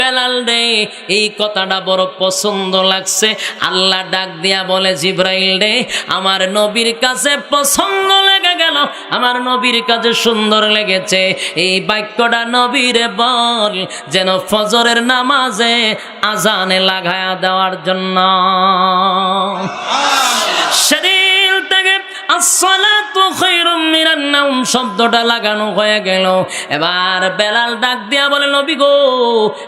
বেলাল রে, এই কথাটা বড় পছন্দ লাগছে। আল্লাহ ডাক দিয়া বলে, জিব্রাইল রে, আমার নবীর কাছে পছন্দ লেগে গেল, আমার নবীর কাছে সুন্দর লেগেছে। এই বাক্যটা নবীরে বল, যেন ফজরের নামাজে আজানে লাগায়া দেওয়ার জন্য। শরীর থেকে আসসালাতু খায়রুম মিনান নাওম শব্দটা লাগানো হয়ে গেল। এবার বেলাল ডাক দিয়া বলে, নবী গো,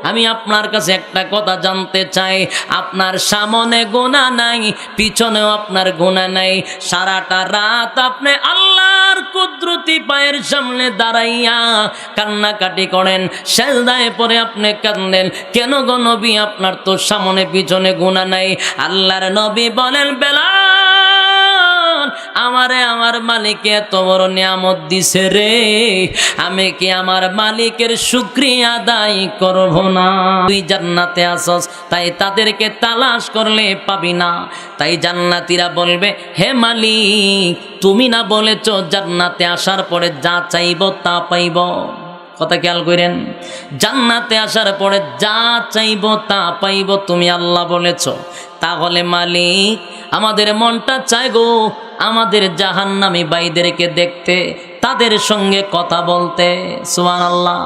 আমি আপনার কাছে একটা কথা জানতে চাই। আপনার সামনে গুনাহ নাই, পিছনেও আপনার গুনাহ নাই, সারাটা রাত আপনি আল্লাহর কুদরতি পায়ের সামনে দাঁড়াইয়া কান্নাকাটি করেন, সেজদায় পড়ে আপনি কাঁদেন, কেন গো নবী? আপনার তো সামনে পিছনে গুনাহ নাই। আল্লাহর নবী বলেন, বেলাল, আমারে আমার মালিক এত বড় নিয়ামত দিছে রে, আমি কি আমার মালিকের শুকরিয়া আদায় করব না? তুই জান্নাতে আসস, তাই তাদেরকে তালাশ করলে পাবি না। তাই জান্নাতীরা বলবে, হে মালিক, তুমি না বলেছ জান্নাতে আসার পরে যা চাইব তা পাইব? কথা খেয়াল করেন, জান্নাতে আসার পরে যা চাইব তা পাইব, তুমি আল্লাহ বলেছ। তাহলে মালিক, আমাদের মনটা চায় গো আমাদের জাহান্নামী ভাইদেরকে দেখতে, তাদের সঙ্গে কথা বলতে। সুবহানাল্লাহ।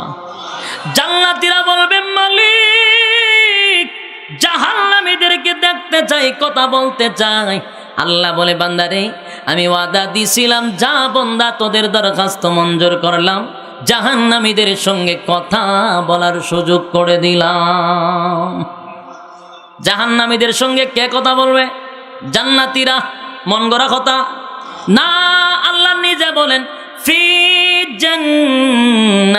জান্নাতীরা বলবে, মালিক, জাহান্নামীদেরকে দেখতে চাই, কথা বলতে চাই। আল্লাহ বলে, বান্দারে, আমি ওয়াদা দিছিলাম, যা বান্দা তোদের দরখাস্ত মঞ্জুর করলাম, জাহান্নামীদের সঙ্গে কথা বলার সুযোগ করে দিলাম। জাহান্নামীদের সঙ্গে কে কথা বলবে? জান্নাতীরা। মন গড়া কথা না, আল্লাহ নিজে বলেন, ফি জান্নাতি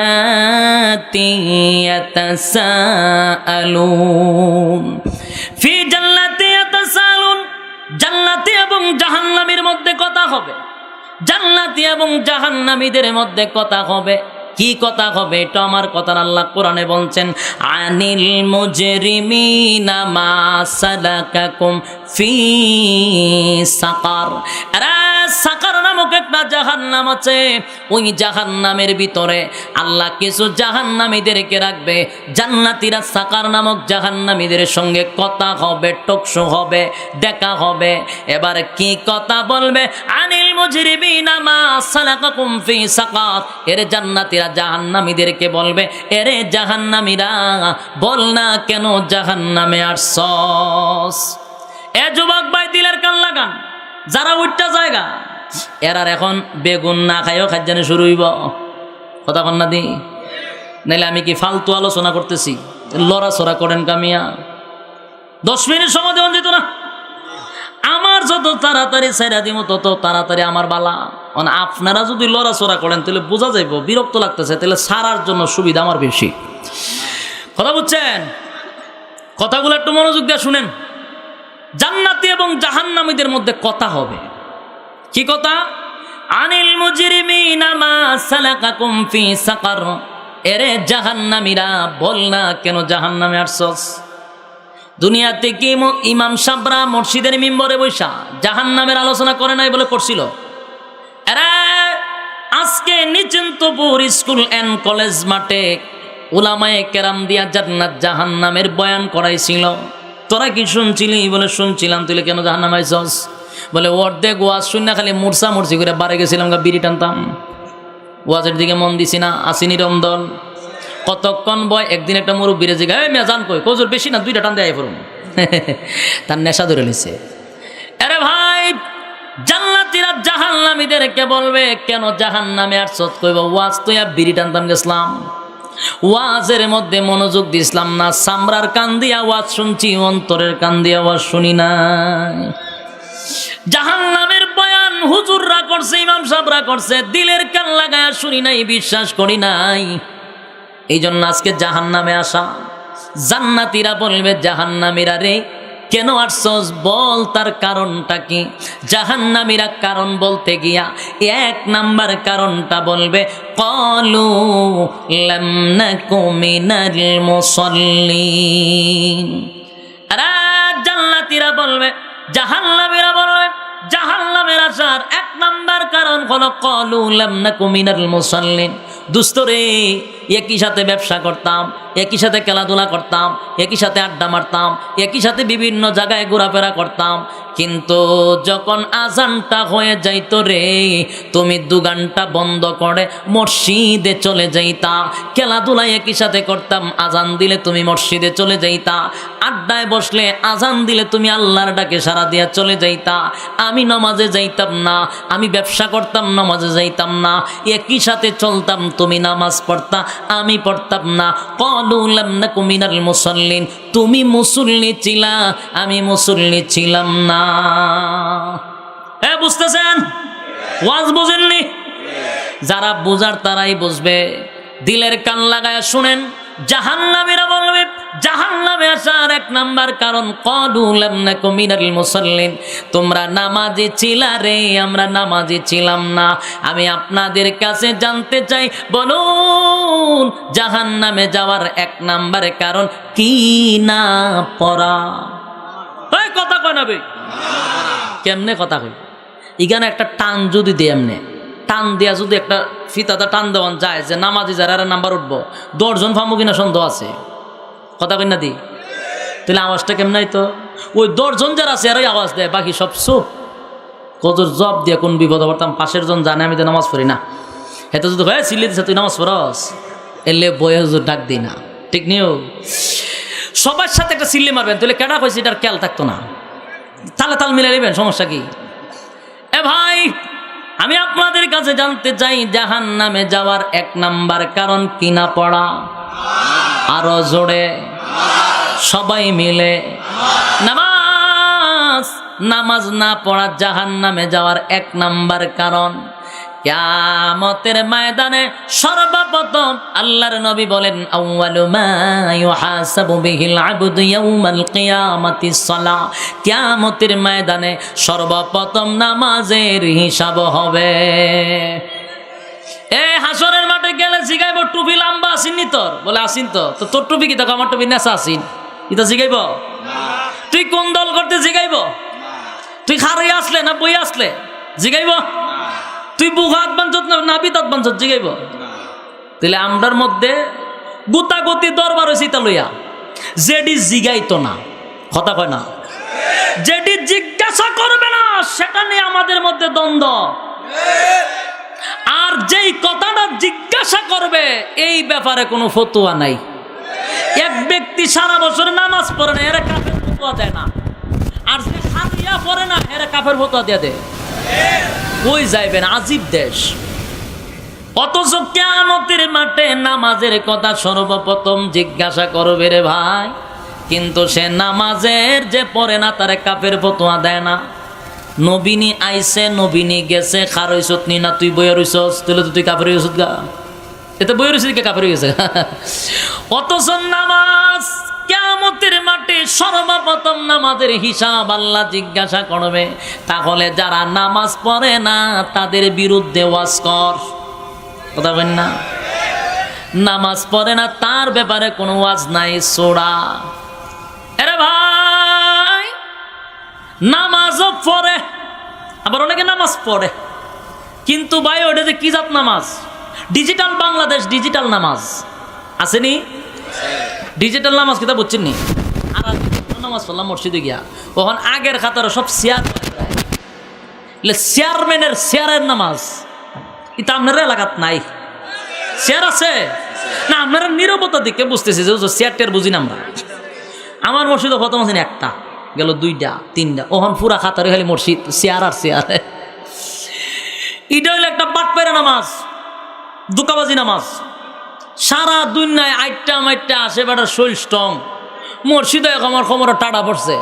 ইয়াতাসাআলুন, ফি জান্নাতি ইয়াতাসাআলুন, জান্নাতি এবং জাহান্নামীর মধ্যে কথা হবে, জান্নাতি এবং জাহান্নামীদের মধ্যে কথা হবে। কি কথা হবে? এটা আমার কথা আল্লাহ কোরআনে বলছেন, আনিল মুজরিমিনা মা সালাকাকুম ফি সাকার। সাকার নামক একটা জাহান্নাম আছে, ওই জাহান্নামের ভিতরে আল্লাহ কিছু জাহান্নামীদেরকে রাখবে। জান্নাতীরা সাকার নামক জাহান্নামীদের সঙ্গে কথা হবে, টকশো হবে, দেখা হবে। এবার কি কথা বলবে? আনিল মুজরিমিনা মা সালাকাকুম ফি সাকার। এর জান্নাতীরা জাহান্নামীদেরকে বলবে, এরে জাহান্নামীরা, বল না কেন জাহান্নামে আসছস? এ যুবক ভাই, দিলের কান লাগান, যারা উঠটা জায়গা, এরার এখন বেগুন না খাইও খাদ্যানে শুরু হইব। কথা কন না দি, নাইলে আমি কি ফালতু আলোচনা করতেছি? লড়াচড়া করেন কামিয়া, 10 মিনিট সময় দেওয়া যেত না? আমার যত তাড়াতাড়ি ছাইরা দিব তত তাড়াতাড়ি আমার বালা। আপনারা যদি লড়াচড়া করেন তাহলে বোঝা যাইব বিরক্ত লাগতেছে, তাহলে সারার জন্য সুবিধা আমার বেশি। কথা বুঝছেন? কথাগুলো একটু মনোযোগ দিয়ে শুনেন। জান্নাতি এবং জাহান্নামীদের মধ্যে কথা হবে। কি কথা? আনিল মুজরিমিনা মা সালাকাকুম ফি সাকার। এরে জাহান্নামীরা, বল না কেন জাহান্নামে আসছস? দুনিয়াতে কি ইমাম সাবরা মসজিদের মিম্বরে বৈশা জাহান্নামের আলোচনা করে নাই বলে করছিল? এরা আজকে নিচিন্তপুর স্কুল অ্যান্ড কলেজ মাঠে উলামায়ে কেরাম দিয়া জান্নাত জাহান্নামের বয়ান করাইছিল। তোরা কি শুনছিলি? বলে শুনছিলাম। তুই কেন জাহান্নামে আইছস? বলে অর্ধেক ওয়াজ শুন না, খালি মুরসা মুরসি করে বাড়ি গেছিলাম, বিড়ি টানতাম, ওয়াজের দিকে মন দিছি না, আসিনি রমদল। কতক্ষণ বয়, একদিন একটা মুরব্বীরে জিগা, এই মেজান কই? কজুর বেশি না, 2টা টান দেয় পড়ুন। তার নেশা ধরে নিছে। আরে ভাই, জান্নাতীরা জাহান্নামীদেরকে বলবে, কেন জাহান্নামে আসছত? কইবা, ওয়াজ তো বিড়ি টানতাম গেছিলাম, ওয়াজের মধ্যে মনোযোগ দিছিলাম না, সামরার কান দিয়া ওয়াজ শুনছি, অন্তরের কান দিয়া ওয়াজ শুনি নাই। জাহান্নামের বয়ান হুজুররা করছে, ইমাম সাহেবরা করছে, দিলের কান লাগায়া শুনি নাই, বিশ্বাস করি নাই। এই জন্য আজকে জাহান্নামে আসা। জান্নাতীরা বলবে, জাহান্নামীরা রে, কেন আসছস? বল তার কারণটা কি? জাহান্নামীরা কারণ বলতে গিয়া 1 নাম্বার কারণটা বলবে, ক্বালু লাম নাকু মিনাল মুসাল্লিন। আরে জান্নাতীরা বলবে, জাহান্নামীরা বলবে, জাহান্নামের আসার 1 নাম্বার কারণ হলো ক্বালু লাম নাকু মিনাল মুসাল্লিন। দুস্থ রে, একই সাথে ব্যবসা করতাম, একই সাথে খেলাধুলা করতাম, একই সাথে আড্ডা মারতাম, একই সাথে বিভিন্ন জায়গায় ঘোরাফেরা করতাম, কিন্তু যখন আজানটা হয়ে যাইতো রে, তুমি দোকানটা বন্ধ করে মসজিদে চলে যাইতা। খেলাধুলা একই সাথে করতাম, আজান দিলে তুমি মসজিদে চলে যাইতা। আড্ডায় বসলে আজান দিলে তুমি আল্লাহর ডাকে সাড়া দিয়া চলে যাইতা। আমি নামাজে যাইতাম না, আমি ব্যবসা করতাম, নামাজে যাইতাম না। একই সাথে চলতাম, তুমি নামাজ পড়তা, আমি পড়তাম না। ক্বালু লাম নাকু মিনাল মুসাল্লিন, তুমি মুসল্লি ছিলা, আমি মুসল্লি ছিলাম না। হ্যাঁ, বুঝতেছেন? ওয়াজ বুঝেননি? যারা বুঝার তারাই বুঝবে। দিলের কান লাগায় শুনেন। জাহান্নামীরা বলবে, জাহান্নামে আসার এক নাম্বার কারণ ক্বালু লাম নাকু মিনাল মুসাল্লিন, তোমরা নামাজি ছিলা রে, আমরা নামাজি ছিলাম না। আমি আপনাদের কাছে জানতে চাই, বলুন জাহান্নামে যাওয়ার এক নাম্বার কারণ কি? না পড়া। এই কথা কয় না বে, কেমনে কথা কই? এখানে একটা টান যদি দেয়, এমনি টান দেয়া যদি একটা ফিতাটা টান দেওয়ান যায় যে নামাজি যারা নাম্বার উঠবো, 10 জন ফামু কিনা সন্দেহ আছে। কথা কই না দি? তাহলে আওয়াজটা কেমন তো? ওই 10 জন যারা আছে এরাই আওয়াজ দেয়, বাকি সব চুপ। কজর জব দিয়ে কোন বিপদ পড়তাম, পাশের জন জানে আমি তো নামাজ পড়ি না। হেতে যদি হয় চিল্লি দিছে তুই নামাজ পড়স, এলে বয়ে হুজুর ডাক দিই না, ঠিক নিও। সবার সাথে একটা চিল্লি মারবেন, তাহলে কেডা কইছে এটার খেয়াল থাকতো না। তালে তাল মিলে নেবেন, সমস্যা কি? এ ভাই, আমি আপনাদের কাছে জানতে চাই জাহান্নামে যাওয়ার এক নাম্বার কারণ কি? না পড়া। আরো জোরে সবাই মিলে, নামাজ। নামাজ না পড়া জাহান্নামে যাওয়ার এক নাম্বার কারণ। কিয়ামতের ময়দানে সর্বপ্রথম আল্লাহর নবী বলেন, আউয়ালু মা ইউহাসাবু বিহিল আবদু ইয়াউমাল কিয়ামাতিস সালাহ, কিয়ামতের ময়দানে সর্বপ্রথম নামাজের হিসাব হবে। এই হাসরের মাঠে গেলে জিগাইব, টুপি লম্বা আসিনি তোর? বলে আসিন তো। তো তোর টুপি কি? দেখো আমার টুপি নেশা আসিন, এটা জিগাইব? তুই কোন দল করতে জিগাইব? তুই খারাই আসলে না বই আসলে জিগাইব? তুই বুহাত বাঞ্চত না বিতাত বাঞ্চত জিগাইব? তাহলে আমরার মধ্যে গুতাগুতি দরবার হয়েছে তা লইয়া। যেটি জিগাইতো না, কথা কয় না, যেটি জিজ্ঞাসা করবে না সেটা নিয়ে আমাদের মধ্যে দ্বন্দ্ব। আর যেই কথাটা জিজ্ঞাসা করবে এই ব্যাপারে কোনো ফতোয়া নাই। এক ব্যক্তি সারা বছর নামাজ পড়ে না, এরা কাফের ফতোয়া দেয় না। আর যে হাতিয়া পড়ে না, এরা কাফের ফতোয়া দিয়ে দেয়। কই যাইবেন? আজিব দেশ। অথচ কিয়ামতের মাঠে নামাজের কথা সর্বপ্রথম জিজ্ঞাসা করবে রে ভাই, কিন্তু সে নামাজের যে পড়ে না তারে কাফের ফতোয়া দেয় না। নবীনী আইছে, নবীনী গেছে, খার হইছত নি না তুই বইয়া রইছস, তাহলে তো তুই কাফের হইছত গা। এতে বইয়া রইছিস কে কাফের হয়ে গেছে। অথচ নামাজ কিয়ামতের মাঠে সর্বপ্রথম নামাজের হিসাব আল্লাহ জিজ্ঞাসা করবে। তাহলে যারা নামাজ পড়ে না তাদের বিরুদ্ধে ওয়াজ কর। কথা বলেন না? নামাজ পড়ে না তার ব্যাপারে কোনো ওয়াজ নাই, সোড়া। আরে ভাই, নামাজও পড়ে, আবার অনেকে নামাজ পড়ে, কিন্তু ভাই ওটা যে কি জাত নামাজ? ডিজিটাল বাংলাদেশ, ডিজিটাল নামাজ আসেনি? ডিজিটাল নামাজ কিতা বুঝছেন নি? আর নামাজ পড়লাম মসজিদে গিয়া, ওখান আগের খাতার সব চেয়ার, চেয়ারম্যানের চেয়ারের নামাজ। এটা আপনার এলাকাত নাই? চেয়ার আছে না? আপনারা নিরবতা দিকে বুঝতেছি যে চেয়ার টেয়ার বুঝি না আমরা। আমার মসজিদে কত মাসিন একটা গেল, 2টা 3টা, ওখান পুরা খাতারে খালি মসজিদ, চেয়ার আর চেয়ার। এটা হইলো একটা বাটপাইরা নামাজ, দুকাবাজি নামাজ। সারা দুনিয়ায় আইটটা মাইটটা আসে, বেটার শরীর স্ট্রং। মসজিদে আমার খবর টাটা পড়ছে,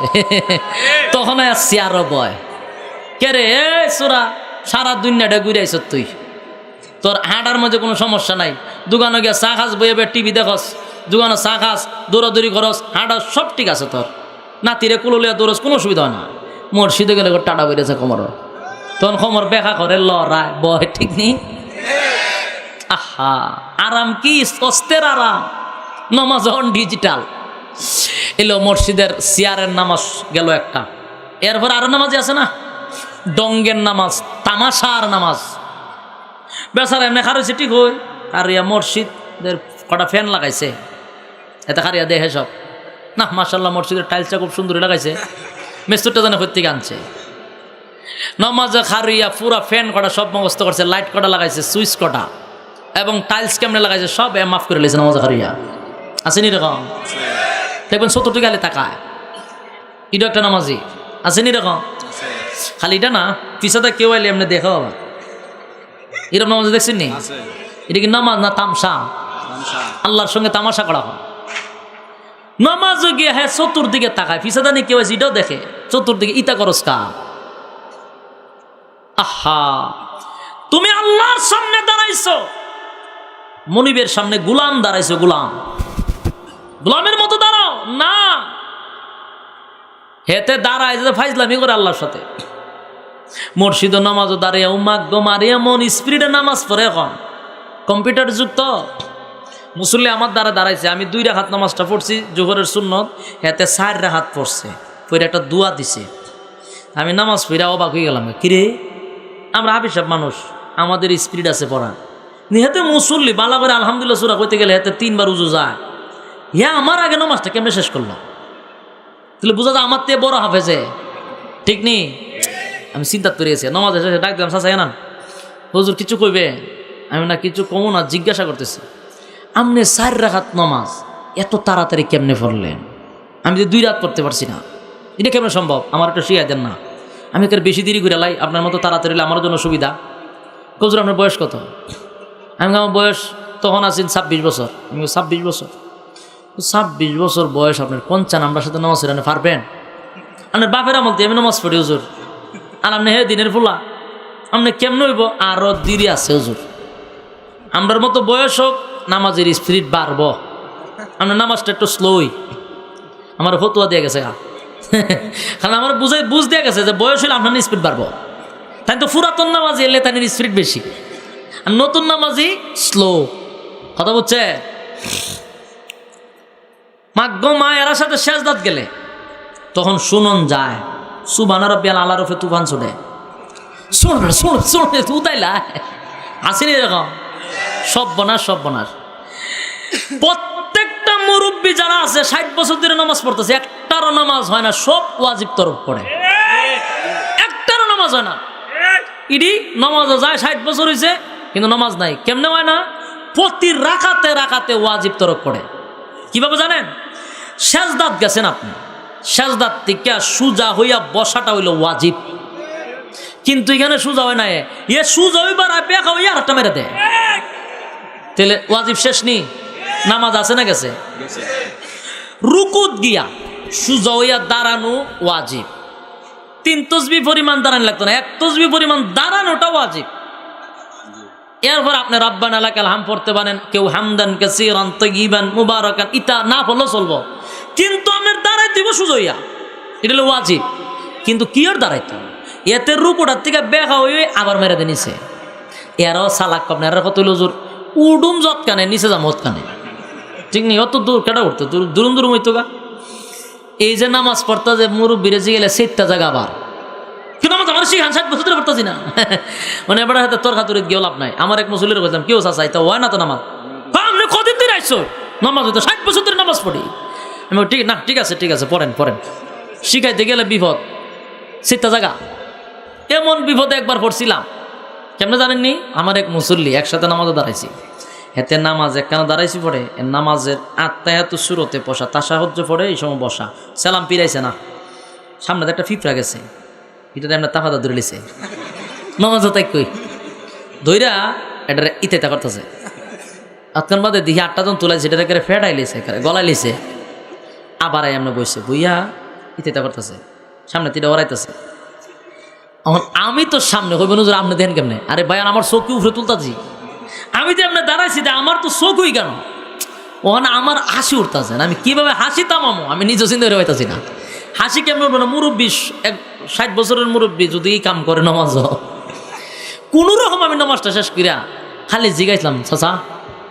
তখন চেয়ারও বয়। কে রে সোরা, সারা দুনিয়াটা ঘুরে আইস তুই, তোর হাঁটার মধ্যে কোনো সমস্যা নাই। দোকানে গিয়ে চা খাস, বইয়ে বইয়ে টিভি দেখস, দোকানে চা খাস, দৌড়াদৌড়ি করস, হাঁটা সব ঠিক আছে তোর। নাতিরে কুলিয়া দৌড়স, কোনো অসুবিধা হয় না। মসজিদে গেলে টাটা বেড়েছে কোমর, তখন কোমর বেখা করে লড়ায় বয়, ঠিক নেই? আহা, আরাম কি অস্তের আরাম। নামাজ অন ডিজিটাল এলো, মসজিদের চেয়ারের নামাজ গেল একটা। এরপর আরো নামাজি আছে না, ডঙ্গের নামাজ, তামাশার নামাজ। বেচারা এমনি খারইছে ঠিক হই, আর ইয়া মসজিদের কটা ফ্যান লাগাইছে, এতে খারিয়া দেখে সব না মাশাল্লাহ মসজিদের টাইলসটা খুব সুন্দর লাগাইছে, মেস্তরটা যেন কোথেকে আনছে। নামাজে খারিয়া পুরা ফ্যান কটা সব ব্যবস্থা করছে, লাইট কটা লাগাইছে, সুইচ কটা এবং টাইলস কেমনে লাগাইছে সব মাফ করে লেছে নামাজে খারিয়া। আসেনি এরকম? দেখবেন 70 টাকা তাকায়, এটা একটা নামাজি আসেনি এরকম? খালি এটা না, পিছাতে কেউ আইলে এমনি দেখো আবার এরকম নামাজ দেখছেন নি? এটা কি নামাজ না তামসা? আল্লাহর সঙ্গে তামাশা করা হয়। নামাজও গিয়ে হ্যাঁ চতুর্দিকে তাকায়, পিছাতে নেই কেউ আছে এটাও দেখে, চতুর্দিকে ইতা করস কা। আহা, তুমি আল্লাহর সামনে দাঁড়াইছো, মনিবের সামনে গোলাম দাঁড়াইছো, গোলামের মতো দাঁড়াও না, হেতে দাঁড়ায় যে ফাইজলামি করে আল্লাহর সাথে। মসজিদ নামাজও দাঁড়িয়ে উমাক মারিয়া মন স্পিরিটে নামাজ পড়ে। এখন কম্পিউটার যুগ তো, মুসল্লি আমার দ্বারা দাঁড়াইছে, আমি 2 রাকাত নামাজটা পড়ছি জোহরের সুন্নত, হেতে 4 রাকাত পড়ছে, পড়ে একটা দোয়া দিছে। আমি নামাজ পড়া অবাক হয়ে গেলাম, কিরে আমরা হাফিসাব মানুষ, আমাদের স্পিরিট আছে পড়া, হেতে মুসল্লি বালা করে আলহামদুলিল্লাহ সূরা কইতে গেলে হেতে 3 বার উজু যায়, আমার আগে নামাজটা কেমনে শেষ করলো? তাহলে বোঝা যায় আমার তে বড় হাফেজে, ঠিক নেই? আমি চিন্তা করিয়েছি, নামাজ এসে ডাক দিলাম, চাচা না হুজুর কিছু কইবে? আমি না কিছু কমো না, জিজ্ঞাসা করতেছি আপনি 4 রাকাত নামাজ এত তাড়াতাড়ি কেমনে পড়লেন? আমি যে 2 রাত পড়তে পারছি না, এটা কেমন সম্ভব? আমার একটু শিখাই দেন না, আমি এর বেশি দেরি করে লাই, আপনার মতো তাড়াতাড়ি আমার জন্য সুবিধা। হুজুর আপনার বয়স কত? আমি আমার বয়স তখন আছেন 26 বছর। আমি 26 বছর? 26 বছর বয়স আপনার, 55 আমরা সাথে নামাজ পড়ে পারবেন? আপনার বাপের আমল দিয়ে আমি নামাজ পড়ি হুজুর, আর আপনি হে দিনের ফুলা, আপনি কেমনে হইব? আরো দেরি আছে হুজুর, আমরার মতো বয়স হোক, নামাজের স্পিরিট বাড়ব, আপনার নামাজটা একটু স্লোই। আমার ফতুয়া দিয়ে গেছে, কারণ আমার বুঝ দিয়ে গেছে যে বয়স হলে আপনার স্পিড বাড়বো। তাই তো পুরাতন নামাজি এলে তাদের স্পিড বেশি, আর নতুন নামাজি স্লো। কথা বুঝছে? মা এরার সাথে সেজদাত গেলে তখন শুনন যায় সুবহান রাব্বিয়াল আলা রফে তুফান ছুটে, শুনে উতাইলা আসেনি এরকম? সব বনাস। প্রত্যেকটা মুরব্বী যারা আছে 60 বছর ধরে নামাজ পড়তেছে, একটারও নামাজ হয় না, সব ওয়াজিব তরফ পড়ে, একটারও নামাজ হয় না। ইডি নামাজও যায় 60 বছর হয়েছে কিন্তু নামাজ নাই। কেমনে হয় না? প্রতি রাকাতে ওয়াজিব তরফ পড়ে। কিভাবে জানেন? সেজদাত গেছেন আপনি, সেজদাত থেকে সুজা হইয়া বসাটা হইল ওয়াজিব, কিন্তু এখানে সুজা হয় না, এ সুজা হইবার বেকা হইয়া হাতটা মেরে দেয়, তাহলে ওয়াজিব শেষ নি? নামাজ আছে না গেছে? রুকুত গিয়া সুজা হইয়া দাঁড়ানো ওয়াজিব, 3 তসবিহ পরিমাণ দাঁড়ানো লাগতো না, 1 তসবিহ পরিমাণ দাঁড়ানোটা ওয়াজিব। এরপর আপনি রাব্বানা লাকাল হামদ পড়তে পারেন, কেউ হামদান কাসীরান তাইয়িবান মুবারাকান, ইতা না পড়লেও চলবো, কিন্তু আপনার দাঁড়াইতে হইব সুজা হইয়া, এটা হলো ওয়াজিব। কিন্তু কি আর দাঁড়াইতে, এতে রুকুটার থেকে বেকা হয়ে আবার মেরে দিয়ে নিছে। এরাও সালাক কম না, এরা কত হুজুর উডুম যত কানে নিচে যাম হত কানে, ঠিক নেই? অত দূর কেটা উঠতো, দুরুম হইতো গা। এই যে নামাজ পড়তা যে মুরব্বীরে যে গেলে 7টা জায়গা আবার, কিন্তু আমার আমার শিখান 60 বছর ধরে পড়তাছি না, মানে এবার হাতে তোর খাতুরে গিয়েও লাভ নাই। আমার এক মুসল্লির বললাম, কেউ চাচা এটা হয় না তো নামাজ? আপনি কদিন ধরে আইসো নামাজ হইতো, 60 বছর ধরে নামাজ পড়ি। আমি ঠিক আছে পড়েন। শিখাইতে গেলে বিপদ, 7টা জায়গা। এমন বিপদে একবার পড়ছিলাম, কেমনে জানেননি? আমার এক মুসল্লি একসাথে নামাজে দাঁড়াইছি, হেতে নামাজ একখানা দাঁড়াইছি, পড়ে নামাজের আত্মায়াতুস সুরতে বসা, তাশাহুদ পড়ে এই সময় বসা, সালাম পিরাইছে না, সামনে একটা ফিফরা গেছে, এটা আমরা তাফাদা ধরে লিছে, নামাজ তাই কই ধইরা এটা ইতেতা করতেছে, আতকান বাদে দেখি 8টা জন তুলাইছে, এটা ফেটাই লিছে, গলায় লিছে, আবার আমরা বসে বইয়া ইতেতা করতেছে, সামনে তিনটা ওরাইতেছে। আমি তো সামনে হইবেন হুজুর, আপনি দেখেন কেমনে? আরে ভাই আমার চোখ উপরে তুলতাছি, আমি যে আপনি দাঁড়াইছি, আমার তো চোখ হই কেন? ওখানে আমার হাসি উঠতেছে, আমি কিভাবে হাসি থামামো আমি নিজে চিন্তা করে পাইতাছি না। হাসি কেমন উঠবো না? মুরব্বী 60 বছরের মুরব্বী যদি এই কাম করে নামাজ, কোন রকম আমি নামাজটা শেষ করিয়া খালি জিগাইছিলাম, চাচা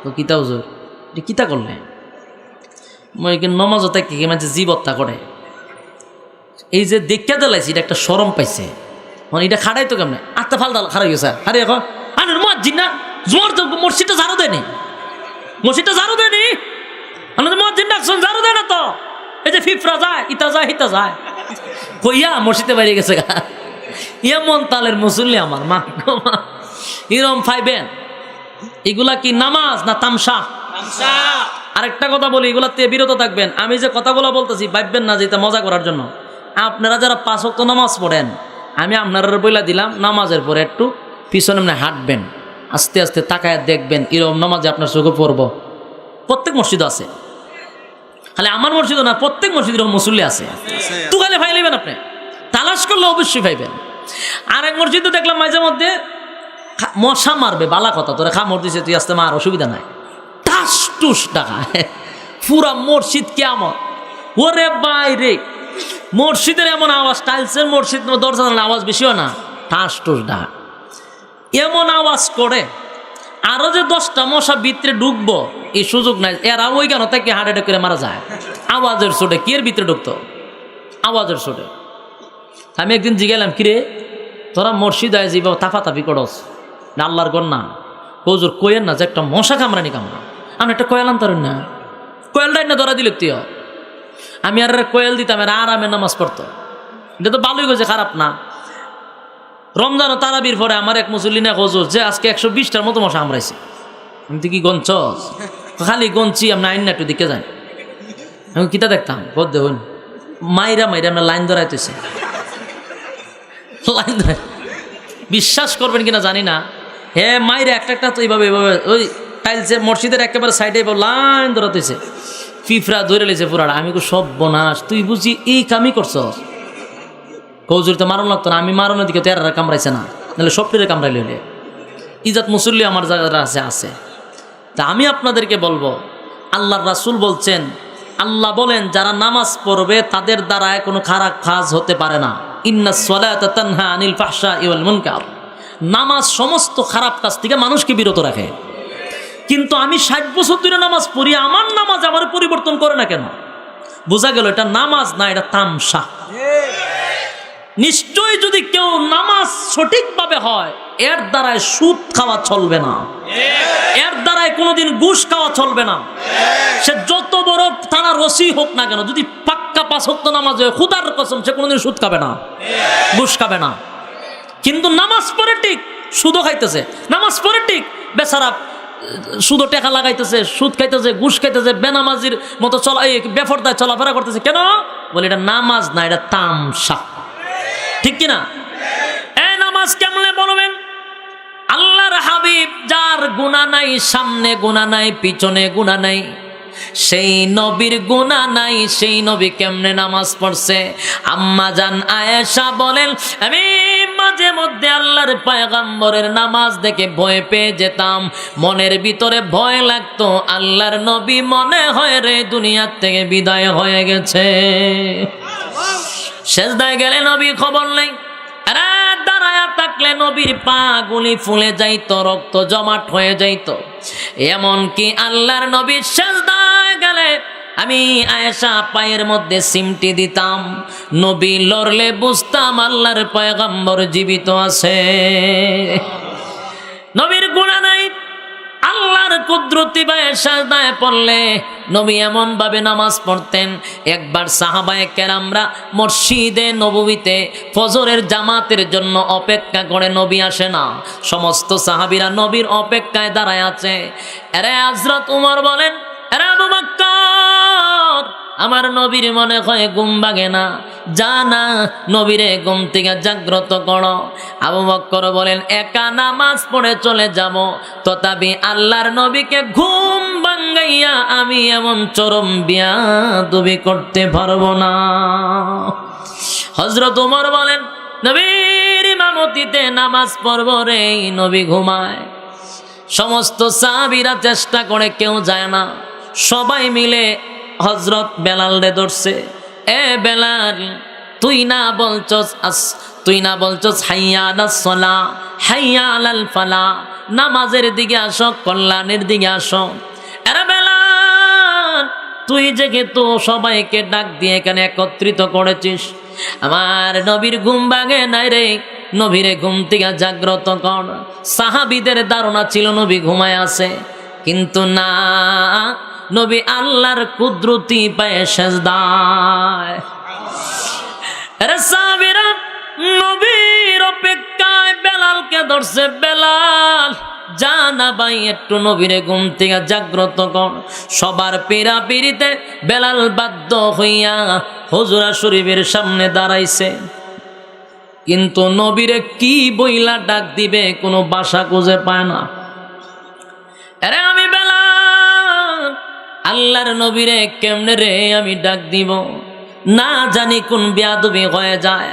তো কিতা হুজুর এটা কিতা করলে? মই নমাজ তাই কি মানে জীবত্তা করে, এই যে দেখা দিলাইছি এটা একটা শরম পাইছে, মানে এটা খাড়াই তো কেমনে আত্মা ফালদাল খারাই গেছে, আরে এখন আনের মুয়াজ্জিন না জোর তো মসজিদটা ঝাড়ু দেয়নি, মসজিদটা ঝাড়ু দেয়নি, আমাদের মসজিদ ডাকছেন ঝাড়ু দেয় না তো, এই যে ফিফরা যায় ইতা যায় হিতা যায় কইয়া মসজিদে বাইরে গেছে গা। এমন তালের মুসল্লি আমার মা এরম ফাইবেন। এগুলা কি নামাজ না তামসা? আরেকটা কথা বলি, এগুলাতে বিরত থাকবেন। আমি যে কথাগুলো বলতেছি ভাববেন না যে এটা মজা করার জন্য। আপনারা যারা 5 ওয়াক্ত নামাজ পড়েন, আমি আপনারা বইলা দিলাম নামাজের পরে একটু পিছনে এমনি হাঁটবেন, আস্তে আস্তে তাকায় দেখবেন এরকম নামাজে আপনার চোখে পড়ব। প্রত্যেক মসজিদ আছে, খালি আমার মসজিদও না, প্রত্যেক মসজিদের মুসল্লি আছে। তু খালি ভাই নেবেন, আপনি তালাশ করলে অবশ্যই পাইবেন। আরেক মসজিদে দেখলাম মাঝে মধ্যে মশা মারবে, বালা কথা, তোরা খামর দিছে তুই আসতে মার, অসুবিধা নাই, টাস টুস টাকা পুরা মসজিদ কেমন। ওরে বাইরে মসজিদের এমন আওয়াজ, টাইলসের মসজিদ দরজা আওয়াজ বেশিও না, ঠাস টুস ডাক এমন আওয়াজ করে। আরো যে 10টা মশা ভিতরে ঢুকবো এই সুযোগ নাই, এরা ওই কেন থেকে হার্ট অ্যাটাক করে মারা যায় আওয়াজের ছোটে। কি এর ভিতরে ঢুকতো আওয়াজের ছোটে? আমি একদিন জিজ্ঞালাম, কিরে তোরা মসজিদ আয় যাইবা তাফাতাফি করস না আল্লাহর গণ না? কজুর কোয়েন না যে একটা মশা কামড়ানি কামড়া, আমি একটা কোয়েল আনতার না, কোয়েলটাই না ধরা দিল তুই। আমি আর কোয়েল দিতাম, আর আরামে নামাজ পড়তো। এটা তো ভালোই গেছে, খারাপ না। রমজান ও তারাবির পরে আমার এক মুসল্লিনা কজুর যে আজকে 120টার মতো মশা কামড়াইছে। আমি তো কি গঞ্চ খালি গঞ্চি, আমি আইন না একটু দিকে যাই, আমি কিতা দেখতাম বদ দেখুন মাইরা মাইরা আমরা লাইন ধরাইতেছে, লাইন ধরাই বিশ্বাস করবেন কিনা জানি না, হে মাইরা একটা একটা তো এইভাবে এইভাবে ওই টাইলসের মসজিদের একেবারে সাইডে লাইন ধরাতেছে, ফিফরা ধরে লেছে পুরাটা। আমি সব বনাস, তুই বুঝি এই কামই করছ? কৌজুরি তো মারণ লাগতো না, আমি মারণের দিকে তো এরা কামড়াইছে না, নাহলে সবটিরে কামড়াইলে হইলে। ইজাত মুসল্লি আমার জায়গাটা আছে। তা আমি আপনাদেরকে বলবো, আল্লাহর রাসূল বলছেন, আল্লাহ বলেন যারা নামাজ পড়বে তাদের দ্বারা কোনো খারাপ কাজ হতে পারে না। ইন্নাস সালাতা তানহা আনিল ফাহশাই ওয়াল মুনকার, নামাজ সমস্ত খারাপ কাজ থেকে মানুষকে বিরত রাখে। কিন্তু আমি 60 বছর ধরে নামাজ পড়ি, আমার নামাজ আমার পরিবর্তন করে না কেন? বোঝা গেল এটা নামাজ না, এটা তামসা। নিশ্চয়ই যদি কেউ নামাজ সঠিকভাবে হয়, এর দ্বারাই সুদ খাওয়া চলবে না, এর দ্বারাই কোনোদিন ঘুষ খাওয়া চলবে না। সে যত বড় থানার ওসি হোক না কেন, যদি পাক্কা 5 ওয়াক্ত নামাজ হয়, খুদার কসম সে কোনোদিন সুদ খাবে না, ঘুষ খাবে না। কিন্তু নামাজ পড়ে ঠিক সুদও খাইতেছে, নামাজ পড়ে ঠিক বেচারা সুদও টাকা লাগাইতেছে, সুদ খাইতেছে, ঘুষ খাইতেছে, বেনামাজির মতো চলা, এই বেফরদায় চলাফেরা করতেছে। কেন বলে? এটা নামাজ না, এটা তামসা, ঠিক কিনা? এই নামাজ কেমনে বলবেন? আল্লাহর হাবিব যার গুনাহ নাই, সামনে গুনাহ নাই, পিছনে গুনাহ নাই, সেই নবীর গুনাহ নাই, সেই নবী কেমনে নামাজ পড়ছে? আম্মা জান আয়েশা বলেন, আমি মাঝে মধ্যে আল্লাহর পয়গম্বরের নামাজ দেখে ভয় পেয়ে যেতাম, মনের ভিতরে ভয় লাগতো, আল্লাহর নবী মনে হয় রে দুনিয়ার থেকে বিদায় হয়ে গেছে। সেজদায় গেলে নবীর খবর নেই, দাঁড়ায়া থাকলে নবীর পা গুলি ফুলে যাইতো, রক্ত জমাট হয়ে যাইতো। এমনকি আল্লাহর নবীর সেজদায় গেলে আমি আয়েশা পায়ের মধ্যে সিমটি দিতাম, নবী লড়লে বুঝতাম আল্লাহর পয়গম্বর জীবিত আছে। নবীর গুনাহ নাই, আল্লাহর কুদরতি ভাবে সাজদায় পড়লে নবী এমন ভাবে নামাজ পড়তেন। একবার সাহাবায়ে কেরামরা মসজিদে নববীতে ফজরের জামাতের জন্য অপেক্ষা করে, নবী আসে না, সমস্ত সাহাবীরা নবীর অপেক্ষায় দাঁড়ায় আছে। আরে হযরত উমর বলেন, আরে আবু বকর, আমার নবীর মনে হয় ঘুম ভাঙে না, জানা নবীরে ঘুম থেকে জাগ্রত করো। আবু বকর বলেন, একা নামাজ পড়ে চলে যাব, তথাপি আল্লাহর নবীকে ঘুম ভাঙাইয়া আমি এমন চরম বিয়াদবি করতে পারবো না। হযরত ওমর বলেন, নবীর ইমামতিতে নামাজ পড়বো রে, নবী ঘুমায়। সমস্ত সাহাবীরা চেষ্টা করে, কেউ যায় না, সবাই মিলে হযরত বেলাল রে ধরছে। এ বেলাল, তুই না বলছস হাইয়া আলাস সালাহ, হাইয়া আলাল ফালাহ, নামাজের দিকে আসো, কল্যাণের দিকে আসো। আরে বেলাল, তুই যেহেতু সবাইকে ডাক দিয়ে এখানে একত্রিত করেছিস, আমার নবীর ঘুম ভাঙে নাই রে, নবীরে ঘুম থেকে জাগ্রত কর। সাহাবীদের ধারণা ছিল নবী ঘুমায় আছে, কিন্তু না, নবী আল্লাহর কুদরতি পায়ে সেজদায়। আরে সাহাবীরা নবীর অপেক্ষায় বেলালকে ধরছে, বেলাল যা না ভাই একটু নবীরে ঘুম থেকে জাগ্রত কর। সবার পীড়াপিড়িতে বেলাল বাধ্য হইয়া হুজরা শরীফের সামনে দাঁড়াইছে, কিন্তু নবীরে কি বইলা ডাক দিবে কোনো ভাষা খুঁজে পায় না। আরে আমি বেলাল, আল্লাহর নবীরে কেমনে রে আমি ডাক দিব, না জানি কোন বেয়াদবি হয়ে যায়।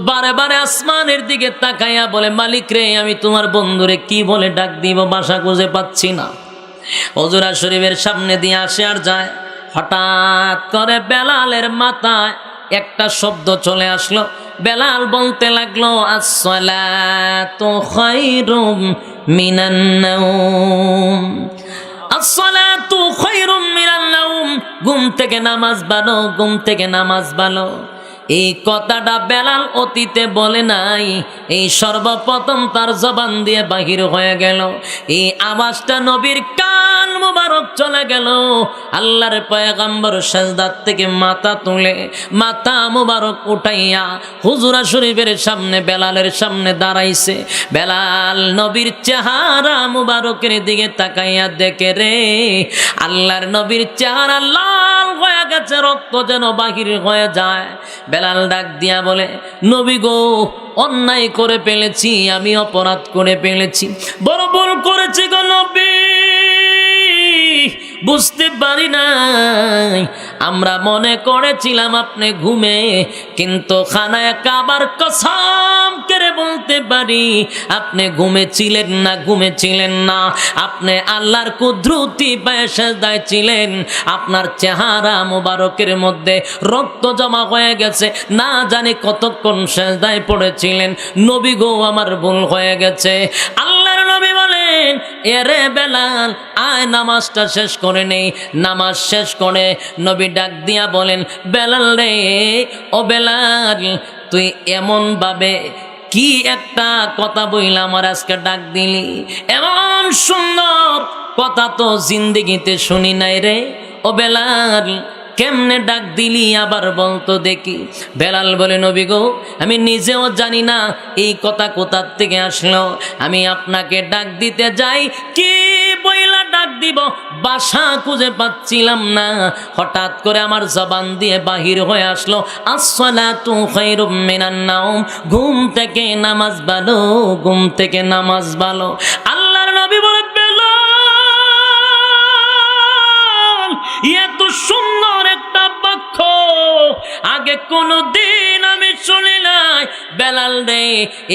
বারে বারে আসমানের দিকে তাকাইয়া বলে, মালিক রে আমি তোমার বন্ধুরে কি বলে ডাক দিব, ভাষা খুঁজে পাচ্ছি না। হুজরা শরীফের সামনে দিয়ে আসে আর যায়। হঠাৎ করে বেলালের মাথায় একটা শব্দ চলে আসলো। বেলাল বলতে লাগলো, আসসালাতু খায়রুম মিনান নাওম, আসসালাতু খায়রুম মিনান নাওম, ঘুম থেকে নামাজ ভালো, ঘুম থেকে নামাজ ভালো। এই কথাটা বেলাল অতীতে বলে নাই, এই সর্বপ্রথম তার জবান দিয়ে বাহির হয়ে গেল। এই আওয়াজটা নবীর কান মুবারক চলে গেল। আল্লাহর পয়গম্বর সাজদার থেকে মাথা তুলে মাথা মুবারক উঠাইয়া হুজরা শরীফের সামনে বেলালের সামনে দাঁড়াইছে। বেলাল নবীর চেহারা মুবারকের দিকে তাকাইয়া দেখে রে, আল্লাহর নবীর চেহারা লাল হয়ে গেছে, রক্ত যেন বাহির হয়ে যায়। বেলাল ডাক দিয়া বলে, নবী গো, অন্যায় করে ফেলেছি, আমি অপরাধ করে ফেলেছি, বড় ভুল করেছি গো নবী, বুঝতে পারি নাই। আমরা মনে করেছিলাম আপনি ঘুমে, কিন্তু খানায় কাবার কসম করে বলতে পারি আপনি ঘুমেছিলেন না, ঘুমেছিলেন না। আপনি আল্লাহর কুদরতি পায়ে সেজদায় ছিলেন, আপনার চেহারা মুবারকের মধ্যে রক্ত জমা হয়ে গেছে, না জানি কতক্ষণ সেজদায় পড়েছিলেন। নবী গো, আমার ভুল হয়ে গেছে। আল্লাহর নবী বলেন, এরে বেলাল, আয় নামাজটা শেষ করে নেই। নামাজ শেষ করে নবী ডাক দিয়া বলেন, বেলাল রে, ও বেলাল, তুই এমন ভাবে কি একটা কথা বইলা আমার আজকে ডাক দিলি, এমন সুন্দর কথা তো জিন্দেগিতে শুনি নাই রে। ও বেলাল, কেমনে ডাক দিলি আবার বলতো দেখি। বেলাল বলে, নবী গো, আমি নিজেও জানি না এই কথা কোথা থেকে আসলো। আমি আপনাকে ডাক দিতে যাই, কি বইলা ডাক দিব ভাষা খুঁজে পাচ্ছিলাম না। হঠাৎ করে আমার জবান দিয়ে বাহির হয়ে আসলো, আসসালাতু খায়রুম মিনান নাওম, ঘুম থেকে নামাজ ভালো, ঘুম থেকে নামাজ ভালো। আল্লাহর নবী বলে, বেলাল, এত সুন্দর একটা বাক্য আগে কোনদিন আমি শুনি নাই। বেলাল রে,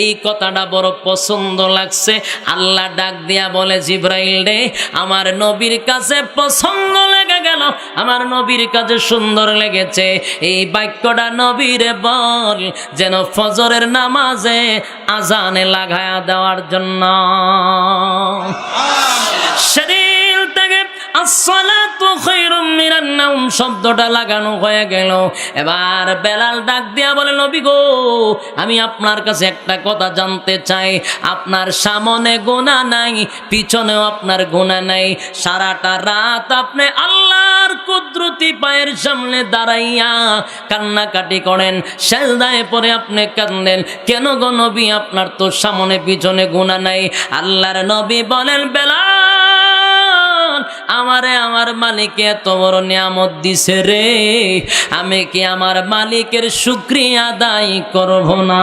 এই কথাটা বড় পছন্দ লাগছে। আল্লাহ ডাক দিয়া বলে, জিবরাইল রে, আমার নবীর কাছে পছন্দ লেগে গেল, আমার নবীর কাছে সুন্দর লেগেছে। এই বাক্যটা নবীরে বল, যেন ফজরের নামাজে আজানে লাগায়া দেওয়ার জন্য। শরীর থেকে আসসালাতু খায়রুম মিনান নাওম শব্দটা লাগানো হয়ে গেল। এবার বেলাল ডাক দিয়া বলে, নবী গো, আমি আপনার কাছে একটা কথা জানতে চাই। আপনার সামনে গুনাহ নাই, পিছনেও আপনার গুনাহ নাই, সারাটা রাত আপনি আল্লাহর কুদরতি পায়ের সামনে দাঁড়াইয়া কান্নাকাটি করেন, সেজদায় পড়ে আপনি কাঁদেন, কেন গো নবী? আপনার তো সামনে পিছনে গুনাহ নাই। আল্লাহর নবী বলেন, বেলাল, আমারে আমার মালিক এত বড় নিয়ামত দিছে রে, আমি কি আমার মালিকের শুকরিয়া আদায় করব না?